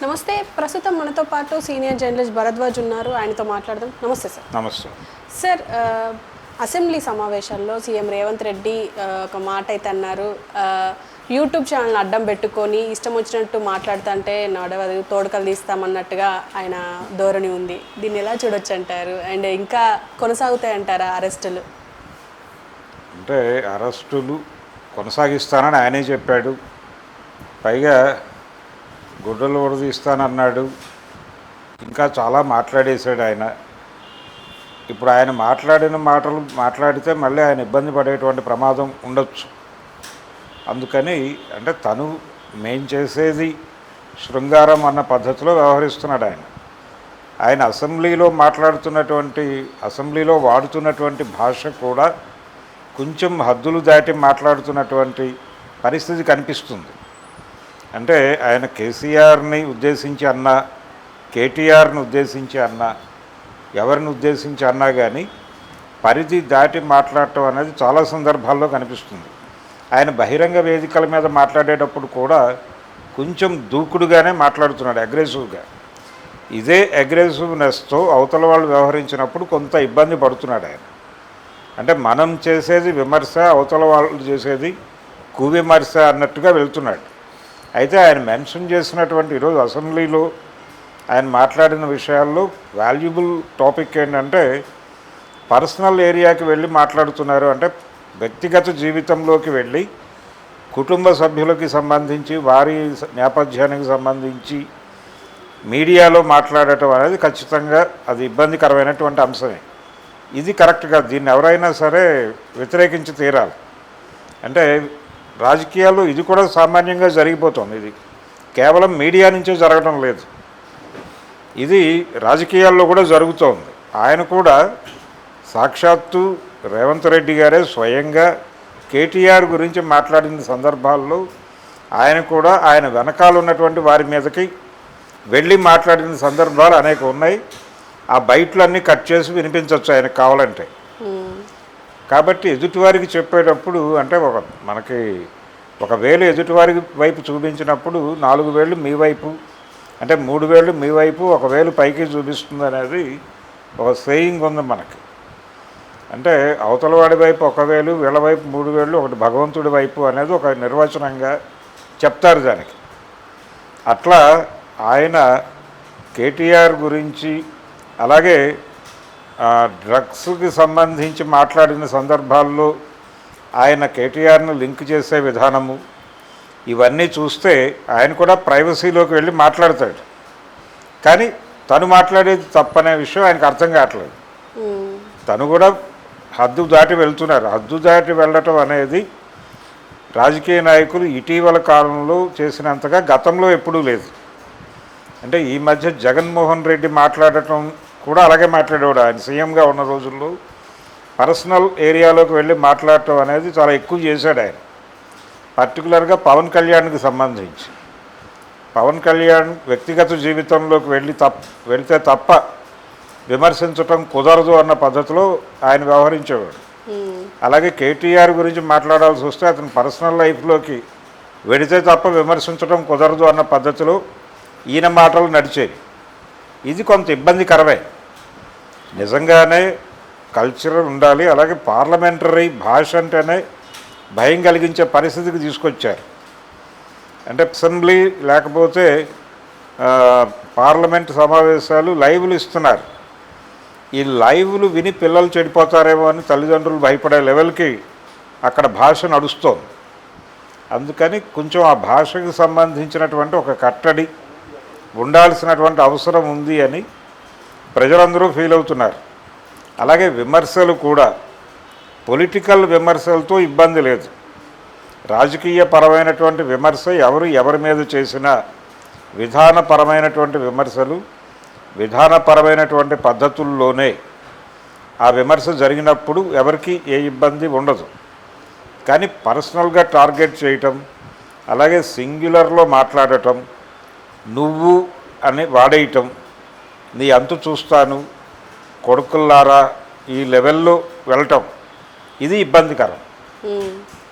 నమస్తే. ప్రస్తుతం మనతో పాటు సీనియర్ జర్నలిస్ట్ భరద్వాజ్ ఉన్నారు. ఆయనతో మాట్లాడదాం. నమస్తే సార్. నమస్తే సార్, అసెంబ్లీ సమావేశాల్లో సీఎం రేవంత్ రెడ్డి ఒక మాట అయితే అన్నారు. యూట్యూబ్ ఛానల్ అడ్డం పెట్టుకొని ఇష్టం వచ్చినట్టు మాట్లాడుతుంటే నడవదు, తోడుకలు తీస్తామన్నట్టుగా ఆయన ధోరణి ఉంది. దీన్ని ఎలా చూడొచ్చు అంటారు? అండ్ ఇంకా కొనసాగుతాయంటారా అరెస్టులు? అంటే అరెస్టులు కొనసాగిస్తానని ఆయనే చెప్పాడు. పైగా గుడ్డలు ఉడదీస్తానన్నాడు. ఇంకా చాలా మాట్లాడేశాడు ఆయన. ఇప్పుడు ఆయన మాట్లాడిన మాటలు మాట్లాడితే మళ్ళీ ఆయన ఇబ్బంది పడేటువంటి ప్రమాదం ఉండొచ్చు. అందుకని అంటే తను మేం చేసేది శృంగారం అన్న పద్ధతిలో వ్యవహరిస్తున్నాడు ఆయన. ఆయన అసెంబ్లీలో వాడుతున్నటువంటి భాష కూడా కొంచెం హద్దులు దాటి మాట్లాడుతున్నటువంటి పరిస్థితి కనిపిస్తుంది. అంటే ఆయన కేసీఆర్ని ఉద్దేశించి అన్నా, కేటీఆర్ని ఉద్దేశించి అన్నా, ఎవరిని ఉద్దేశించి అన్నా కానీ పరిధి దాటి మాట్లాడటం అనేది చాలా సందర్భాల్లో కనిపిస్తుంది. ఆయన బహిరంగ వేదికల మీద మాట్లాడేటప్పుడు కూడా కొంచెం దూకుడుగానే మాట్లాడుతున్నాడు, అగ్రెసివ్గా. ఇదే అగ్రెసివ్నెస్తో అవతల వాళ్ళు వ్యవహరించినప్పుడు కొంత ఇబ్బంది పడుతున్నాడు ఆయన. అంటే మనం చేసేది విమర్శ, అవతల వాళ్ళు చేసేది కువిమర్శ అన్నట్టుగా వెళ్తున్నాడు. అయితే ఆయన మెన్షన్ చేసినటువంటి ఈరోజు అసెంబ్లీలో ఆయన మాట్లాడిన విషయాల్లో వాల్యుబుల్ టాపిక్ ఏంటంటే పర్సనల్ ఏరియాకి వెళ్ళి మాట్లాడుతున్నారు. అంటే వ్యక్తిగత జీవితంలోకి వెళ్ళి కుటుంబ సభ్యులకి సంబంధించి, వారి నేపథ్యానికి సంబంధించి మీడియాలో మాట్లాడటం అనేది ఖచ్చితంగా అది ఇబ్బందికరమైనటువంటి అంశమే. ఇది కరెక్ట్గా దీన్ని ఎవరైనా సరే వ్యతిరేకించి తీరాలి. అంటే రాజకీయాల్లో ఇది కూడా సామాన్యంగా జరిగిపోతుంది. ఇది కేవలం మీడియా నుంచే జరగడం లేదు, ఇది రాజకీయాల్లో కూడా జరుగుతోంది. ఆయన కూడా సాక్షాత్తు రేవంత్ రెడ్డి గారే స్వయంగా కేటీఆర్ గురించి మాట్లాడిన సందర్భాల్లో ఆయన కూడా ఆయన వెనకాల ఉన్నటువంటి వారి మీదకి వెళ్ళి మాట్లాడిన సందర్భాలు అనేక ఉన్నాయి. ఆ బయటలన్నీ కట్ చేసి వినిపించవచ్చు ఆయనకు కావాలంటే. కాబట్టి ఎదుటివారికి చెప్పేటప్పుడు అంటే మనకి ఒక వేలు ఎదుటివారి వైపు చూపించినప్పుడు 4 వేళ్ళు మీ వైపు, అంటే 3 వేళ్ళు మీ వైపు, 1 వేలు పైకి చూపిస్తుంది అనేది ఒక సేయింగ్ ఉంది మనకి. అంటే అవతల వాడి వైపు 1 వేలు, వీళ్ళ వైపు 3 వేళ్ళు, ఒకటి భగవంతుడి వైపు అనేది ఒక నిర్వచనంగా చెప్తారు దానికి. అట్లా ఆయన కేటీఆర్ గురించి అలాగే డ్రగ్స్కి సంబంధించి మాట్లాడిన సందర్భాల్లో ఆయన కేటీఆర్ను లింక్ చేసే విధానము ఇవన్నీ చూస్తే ఆయన కూడా ప్రైవసీలోకి వెళ్ళి మాట్లాడతాడు. కానీ తను మాట్లాడేది తప్పనే విషయం ఆయనకు అర్థం కావట్లేదు. తను కూడా హద్దు దాటి వెళ్తున్నారు. హద్దు దాటి వెళ్ళటం అనేది రాజకీయ నాయకులు ఇటీవల కాలంలో చేసినంతగా గతంలో ఎప్పుడూ లేదు. అంటే ఈ మధ్య జగన్మోహన్ రెడ్డి మాట్లాడటం కూడా అలాగే మాట్లాడేవాడు. ఆయన సీఎంగా ఉన్న రోజుల్లో పర్సనల్ ఏరియాలోకి వెళ్ళి మాట్లాడటం అనేది చాలా ఎక్కువ చేశాడు ఆయన. పర్టికులర్గా పవన్ కళ్యాణ్కి సంబంధించి పవన్ కళ్యాణ్ వ్యక్తిగత జీవితంలోకి వెళితే తప్ప విమర్శించటం కుదరదు అన్న పద్ధతిలో ఆయన వ్యవహరించేవాడు. అలాగే కేటీఆర్ గురించి మాట్లాడాల్సి వస్తే అతను పర్సనల్ లైఫ్లోకి వెళితే తప్ప విమర్శించడం కుదరదు అన్న పద్ధతిలో ఈయన మాటలు నడిచేవి. ఇది కొంత ఇబ్బందికరమే. నిజంగానే కల్చర్ ఉండాలి. అలాగే పార్లమెంటరీ భాష అంటేనే భయం కలిగించే పరిస్థితికి తీసుకొచ్చారు. అంటే అసెంబ్లీ లేకపోతే పార్లమెంట్ సమావేశాలు లైవ్లు ఇస్తున్నారు. ఈ లైవ్లు విని పిల్లలు చెడిపోతారేమో అని తల్లిదండ్రులు భయపడే లెవెల్కి అక్కడ భాష నడుస్తోంది. అందుకని కొంచెం ఆ భాషకు సంబంధించినటువంటి ఒక కట్టడి ఉండాల్సినటువంటి అవసరం ఉంది అని ప్రజలందరూ ఫీల్ అవుతున్నారు. అలాగే విమర్శలు కూడా పొలిటికల్ విమర్శలతో ఇబ్బంది లేదు. రాజకీయ పరమైనటువంటి విమర్శ ఎవరి మీద చేసినా విధానపరమైనటువంటి విమర్శలు, విధానపరమైనటువంటి పద్ధతుల్లోనే ఆ విమర్శ జరిగినప్పుడు ఎవరికి ఏ ఇబ్బంది ఉండదు. కానీ పర్సనల్గా టార్గెట్ చేయటం, అలాగే సింగ్యులర్లో మాట్లాడటం, నువ్వు అని వాడేయటం, నీ అంతు చూస్తాను, కొడుకుల్లారా, ఈ లెవెల్లో వెళ్ళటం ఇది ఇబ్బందికరం.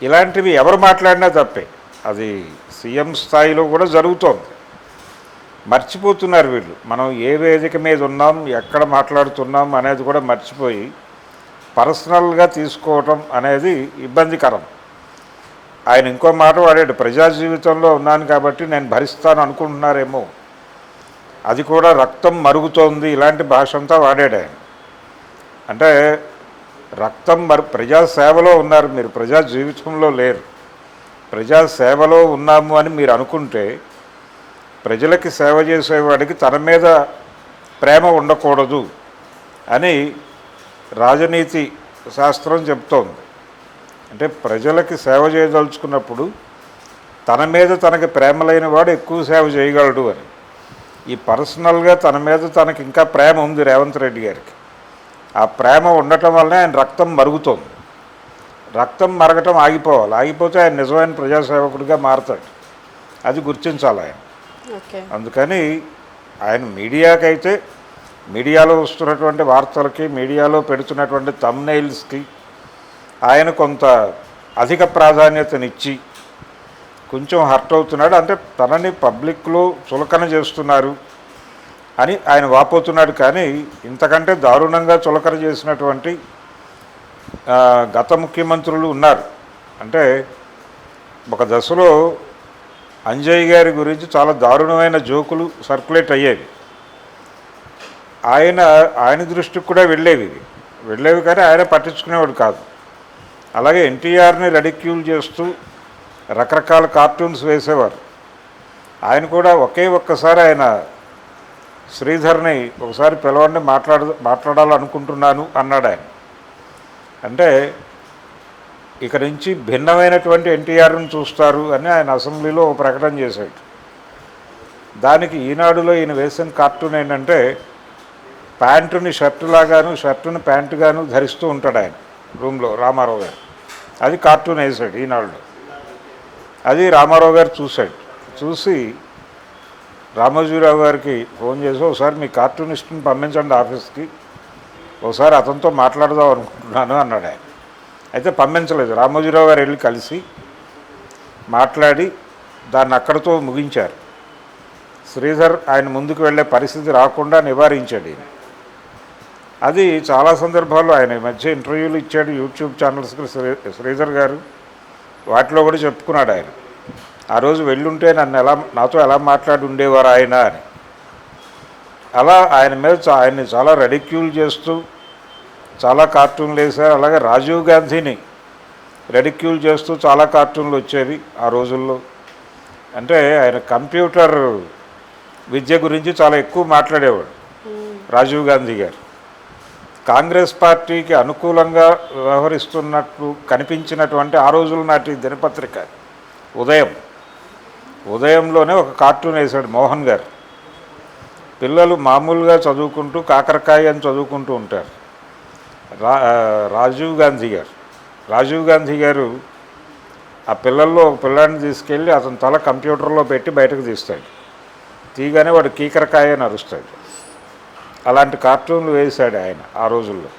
ఇలాంటివి ఎవరు మాట్లాడినా తప్పే. అది సీఎం స్థాయిలో కూడా జరుగుతోంది. మర్చిపోతున్నారు వీళ్ళు. మనం ఏ వేదిక మీద ఉన్నాం, ఎక్కడ మాట్లాడుతున్నాం అనేది కూడా మర్చిపోయి పర్సనల్గా తీసుకోవటం అనేది ఇబ్బందికరం. ఆయన ఇంకో మాట వాడాడు, ప్రజా జీవితంలో ఉన్నాను కాబట్టి నేను భరిస్తాను అనుకుంటున్నారేమో, అది కూడా రక్తం మరుగుతోంది, ఇలాంటి భాష అంతా వాడాడు ఆయన. అంటే రక్తం ప్రజాసేవలో ఉన్నారు మీరు, ప్రజా జీవితంలో లేరు. ప్రజాసేవలో ఉన్నాము అని మీరు అనుకుంటే ప్రజలకి సేవ చేసేవాడికి తన మీద ప్రేమ ఉండకూడదు అని రాజనీతి శాస్త్రం చెప్తోంది. అంటే ప్రజలకి సేవ చేయదలుచుకున్నప్పుడు తన మీద తనకి ప్రేమ లేని వాడు ఎక్కువ సేవ చేయగలడు అని. ఈ పర్సనల్గా తన మీద తనకి ఇంకా ప్రేమ ఉంది రేవంత్ రెడ్డి గారికి. ఆ ప్రేమ ఉండటం వల్లనే ఆయన రక్తం మరుగుతోంది. రక్తం మరగటం ఆగిపోవాలి, ఆగిపోతే ఆయన నిజమైన ప్రజాసేవకుడిగా మారతాడు. అది గుర్తించాలి ఆయన. అందుకని ఆయన మీడియాకైతే, మీడియాలో వస్తున్నటువంటి వార్తలకి, మీడియాలో పెడుతున్నటువంటి థంబ్నెయిల్స్కి ఆయన కొంత అధిక ప్రాధాన్యతనిచ్చి కొంచెం హర్ట్ అవుతున్నాడు. అంటే తనని పబ్లిక్లో చులకన చేస్తున్నారు అని ఆయన వాపోతున్నాడు. కానీ ఇంతకంటే దారుణంగా చులకన చేసినటువంటి గత ముఖ్యమంత్రులు ఉన్నారు. అంటే ఒక దశలో అంజయ్ గారి గురించి చాలా దారుణమైన జోకులు సర్క్యులేట్ అయ్యేవి. ఆయన దృష్టికి కూడా వెళ్ళేవి కానీ ఆయన పట్టించుకునేవాడు కాదు. అలాగే ఎన్టీఆర్ని రెడిక్యూల్ చేస్తూ రకరకాల కార్టూన్స్ వేసేవారు. ఆయన కూడా ఒక్కసారి ఆయన శ్రీధర్ని ఒకసారి పిలవండి, మాట్లాడాలనుకుంటున్నాను అన్నాడు ఆయన. అంటే ఇక నుంచి భిన్నమైనటువంటి ఎన్టీఆర్ని చూస్తారు అని ఆయన అసెంబ్లీలో ఒక ప్రకటన చేశాడు. దానికి ఈనాడులో ఈయన వేసిన కార్టూన్ ఏంటంటే ప్యాంటుని షర్టులాగాను, షర్టుని ప్యాంటుగాను ధరిస్తూ ఉంటాడు ఆయన రూమ్లో, రామారావు గారు. అది కార్టూన్ వేసాడు ఈనాడులో. అది రామారావు గారు చూసి రామోజీరావు గారికి ఫోన్ చేసి ఒకసారి మీ కార్టూనిస్ట్ని పంపించండి ఆఫీస్కి, ఒకసారి అతనితో మాట్లాడదాం అనుకుంటున్నాను అన్నాడు ఆయన. అయితే పంపించలేదు. రామోజీరావు గారు వెళ్ళి కలిసి మాట్లాడి దాన్ని అక్కడితో ముగించారు. శ్రీధర్ ఆయన ముందుకు వెళ్ళే పరిస్థితి రాకుండా నివారించాడు ఈయన. అది చాలా సందర్భాల్లో ఆయన ఈ మధ్య ఇంటర్వ్యూలు ఇచ్చాడు యూట్యూబ్ ఛానల్స్కి శ్రీధర్ గారు. వాటిలో కూడా చెప్పుకున్నాడు ఆయన, ఆ రోజు వెళ్ళుంటే నాతో ఎలా మాట్లాడి ఉండేవారు ఆయన అని. అలా ఆయన్ని చాలా రెడిక్యూల్ చేస్తూ చాలా కార్టూన్లు వేశారు. అలాగే రాజీవ్ గాంధీని రెడిక్యూల్ చేస్తూ చాలా కార్టూన్లు వచ్చేవి ఆ రోజుల్లో. అంటే ఆయన కంప్యూటర్ విద్య గురించి చాలా ఎక్కువ మాట్లాడేవాడు రాజీవ్ గాంధీ గారు. కాంగ్రెస్ పార్టీకి అనుకూలంగా వ్యవహరిస్తున్నట్లు కనిపించినటువంటి ఆ రోజుల నాటి దినపత్రిక ఉదయంలోనే ఒక కార్టూన్ వేశాడు మోహన్ గారు. పిల్లలు మామూలుగా చదువుకుంటూ కాకరకాయ అని చదువుకుంటూ ఉంటారు. రాజీవ్ గాంధీ గారు ఆ పిల్లల్లో ఒక పిల్లాడిని తీసుకెళ్ళి అతని తల కంప్యూటర్లో పెట్టి బయటకు తీస్తాడు. తీగానే వాడు కీకరకాయ అని అరుస్తాడు. అలాంటి కార్టూన్లు వేశాడు ఆయన ఆ రోజుల్లో.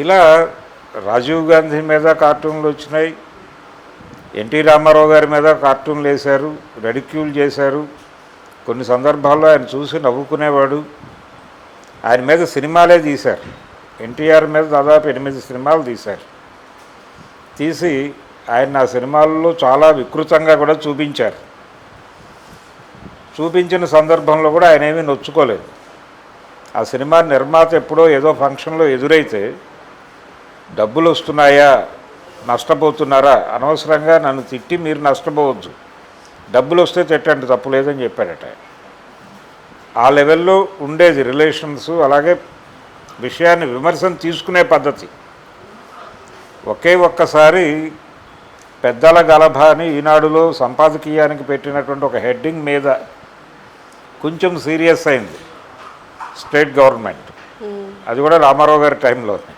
ఇలా రాజీవ్ గాంధీ మీద కార్టూన్లు వచ్చినాయి, ఎన్టీ రామారావు గారి మీద కార్టూన్లు వేశారు, రెడిక్యూల్ చేశారు. కొన్ని సందర్భాల్లో ఆయన చూసి నవ్వుకునేవాడు. ఆయన మీద సినిమాలే తీశారు. ఎన్టీఆర్ మీద దాదాపు 8 సినిమాలు తీసి ఆయన ఆ సినిమాల్లో చాలా వికృతంగా కూడా చూపించిన సందర్భంలో కూడా ఆయన ఏమీ నొచ్చుకోలేదు. ఆ సినిమా నిర్మాత ఎప్పుడో ఏదో ఫంక్షన్లో ఎదురైతే డబ్బులు వస్తున్నాయా, నష్టపోతున్నారా, అనవసరంగా నన్ను తిట్టి మీరు నష్టపోవద్దు, డబ్బులు వస్తే తిట్టండి, తప్పు లేదని చెప్పాడట. ఆ లెవెల్లో ఉండేది రిలేషన్స్. అలాగే విషయాన్ని విమర్శను తీసుకునే పద్ధతి. ఒక్కసారి పెద్దల గలభ అని ఈనాడులో సంపాదకీయానికి పెట్టినటువంటి ఒక హెడ్డింగ్ మీద కొంచెం సీరియస్ అయింది స్టేట్ గవర్నమెంట్. అది కూడా రామారావు గారి టైంలోనే.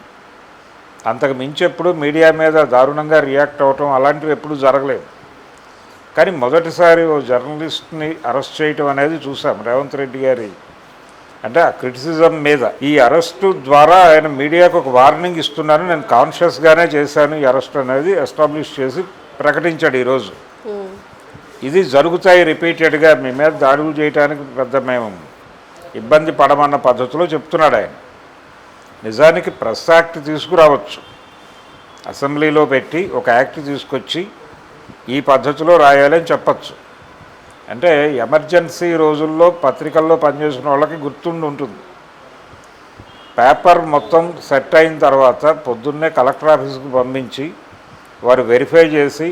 అంతకు మించి ఎప్పుడు మీడియా మీద దారుణంగా రియాక్ట్ అవ్వటం అలాంటివి ఎప్పుడూ జరగలేదు. కానీ మొదటిసారి ఓ జర్నలిస్ట్ని అరెస్ట్ చేయటం అనేది చూసాం రేవంత్ రెడ్డి గారి, అంటే ఆ క్రిటిసిజం మీద. ఈ అరెస్టు ద్వారా ఆయన మీడియాకు ఒక వార్నింగ్ ఇస్తున్నాను, నేను కాన్షియస్గానే చేశాను ఈ అరెస్ట్ అనేది ఎస్టాబ్లిష్ చేసి ప్రకటించాడు ఈరోజు. ఇది జరుగుతాయి రిపీటెడ్గా, మీ మీద దాడులు చేయడానికి పెద్ద మేము ఇబ్బంది పడమన్న పద్ధతిలో చెప్తున్నాడు ఆయన. నిజానికి ప్రెస్ యాక్ట్ తీసుకురావచ్చు, అసెంబ్లీలో పెట్టి ఒక యాక్ట్ తీసుకొచ్చి ఈ పద్ధతిలో రాయాలని చెప్పచ్చు. అంటే ఎమర్జెన్సీ రోజుల్లో పత్రికల్లో పనిచేసిన వాళ్ళకి గుర్తుండి ఉంటుంది. పేపర్ మొత్తం సెట్ అయిన తర్వాత పొద్దున్నే కలెక్టర్ ఆఫీస్కి పంపించి వారు వెరిఫై చేసి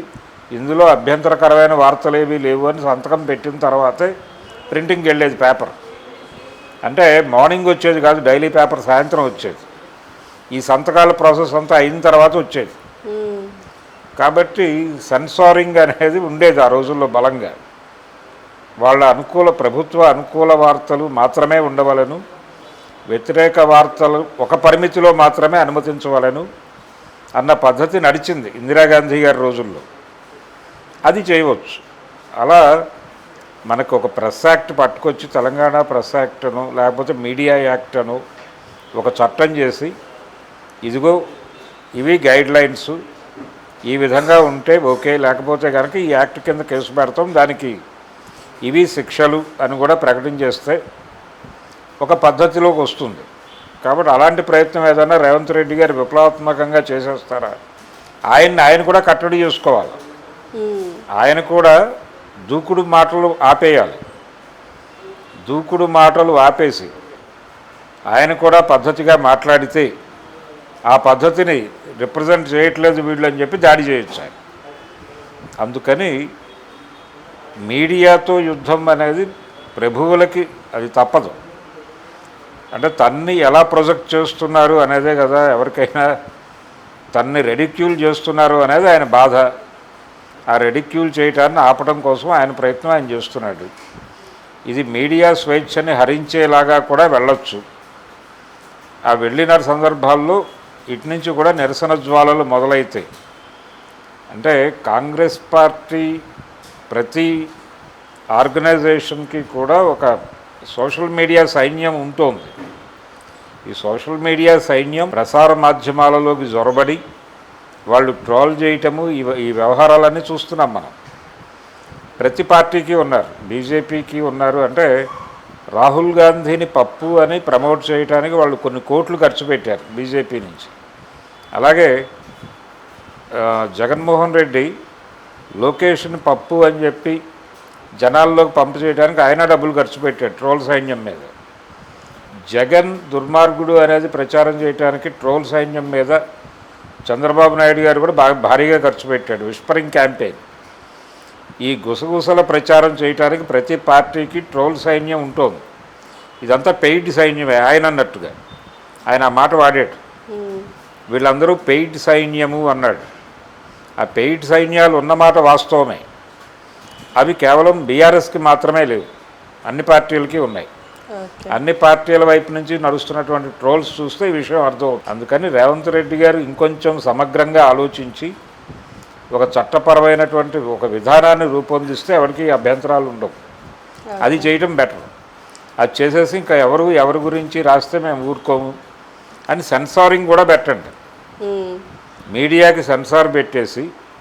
ఇందులో అభ్యంతరకరమైన వార్తలు ఏవీ లేవు అని సంతకం పెట్టిన తర్వాతే ప్రింటింగ్కి వెళ్ళేది పేపర్. అంటే మార్నింగ్ వచ్చేది కాదు, డైలీ పేపర్ సాయంత్రం వచ్చేది. ఈ సంతకాల ప్రాసెస్ అంతా అయిన తర్వాత వచ్చేది. కాబట్టి సెన్సారింగ్ అనేది ఉండేది ఆ రోజుల్లో బలంగా. వాళ్ళ ప్రభుత్వ అనుకూల వార్తలు మాత్రమే ఉండవలను, వ్యతిరేక వార్తలు ఒక పరిమితిలో మాత్రమే అనుమతించవలను అన్న పద్ధతి నడిచింది ఇందిరాగాంధీ గారి రోజుల్లో. అది చేయవచ్చు. అలా మనకు ఒక ప్రెస్ యాక్ట్ పట్టుకొచ్చి, తెలంగాణ ప్రెస్ యాక్ట్ను లేకపోతే మీడియా యాక్ట్ అను ఒక చట్టం చేసి, ఇదిగో ఇవి గైడ్ లైన్స్, ఈ విధంగా ఉంటే ఓకే, లేకపోతే కనుక ఈ యాక్ట్ కింద కేసు పెడతాం, దానికి ఇవి శిక్షలు అని కూడా ప్రకటించేస్తే ఒక పద్ధతిలోకి వస్తుంది. కాబట్టి అలాంటి ప్రయత్నం ఏదైనా రేవంత్ రెడ్డి గారు విప్లవాత్మకంగా చేసేస్తారా? ఆయన కూడా కట్టడి చేసుకోవాలి. ఆయన కూడా దూకుడు మాటలు ఆపేయాలి. దూకుడు మాటలు ఆపేసి ఆయన కూడా పద్ధతిగా మాట్లాడితే ఆ పద్ధతిని రిప్రజెంట్ చేయట్లేదు వీళ్ళు అని చెప్పి దాడి చేయొచ్చు ఆయన. అందుకని మీడియాతో యుద్ధం అనేది ప్రభువులకి అది తప్పదు. అంటే తన్ని ఎలా ప్రొజెక్ట్ చేస్తున్నారు అనేదే కదా ఎవరికైనా, తన్ని రెడిక్యూల్ చేస్తున్నారు అనేది ఆయన బాధ. ఆ రెడిక్యూల్ చేయటాన్ని ఆపడం కోసం ఆయన ప్రయత్నం ఆయన చేస్తున్నాడు. ఇది మీడియా స్వేచ్ఛని హరించేలాగా కూడా వెళ్ళొచ్చు. ఆ వెళ్ళిన సందర్భాల్లో ఇటు నుంచి కూడా నిరసన జ్వాలలు మొదలైతాయి. అంటే కాంగ్రెస్ పార్టీ ప్రతి ఆర్గనైజేషన్కి కూడా ఒక సోషల్ మీడియా సైన్యం ఉంటుంది. ఈ సోషల్ మీడియా సైన్యం ప్రసార మాధ్యమాలలోకి జొరబడి వాళ్ళు ట్రోల్ చేయటము, ఈ వ్యవహారాలన్నీ చూస్తున్నాం మనం. ప్రతి పార్టీకి ఉన్నారు, బీజేపీకి ఉన్నారు. అంటే రాహుల్ గాంధీని పప్పు అని ప్రమోట్ చేయడానికి వాళ్ళు కొన్ని కోట్లు ఖర్చు పెట్టారు బీజేపీ నుంచి. అలాగే జగన్మోహన్ రెడ్డి లోకేష్ని పప్పు అని చెప్పి జనాల్లోకి పంపు చేయడానికి ఆయన డబ్బులు ఖర్చు పెట్టాడు ట్రోల్ సైన్యం మీద. జగన్ దుర్మార్గుడు అనేది ప్రచారం చేయడానికి ట్రోల్ సైన్యం మీద చంద్రబాబు నాయుడు గారు కూడా బాగా భారీగా ఖర్చు పెట్టాడు, విస్పరింగ్ క్యాంపెయిన్. ఈ గుసగుసల ప్రచారం చేయడానికి ప్రతి పార్టీకి ట్రోల్ సైన్యం ఉంటుంది. ఇదంతా పెయిడ్ సైన్యమే ఆయన అన్నట్టుగా. ఆయన ఆ మాట వాడాడు, వీళ్ళందరూ పెయిడ్ సైన్యము అన్నాడు. ఆ పెయిడ్ సైన్యాలు ఉన్నమాట వాస్తవమే. అవి కేవలం బీఆర్ఎస్కి మాత్రమే లేవు, అన్ని పార్టీలకి ఉన్నాయి. అన్ని పార్టీల వైపు నుంచి నడుస్తున్నటువంటి ట్రోల్స్ చూస్తే ఈ విషయం అర్థమవుతుంది. అందుకని రేవంత్ రెడ్డి గారు ఇంకొంచెం సమగ్రంగా ఆలోచించి ఒక చట్టపరమైనటువంటి ఒక విధానాన్ని రూపొందిస్తే ఎవరికి అభ్యంతరాలు ఉండవు. అది చేయటం బెటర్. అది చేసేసి ఇంకా ఎవరి గురించి రాస్తే మేము ఊరుకోము అని సెన్సారింగ్ కూడా పెట్టండి. మీడియాకి సెన్సార్ పెట్టేసి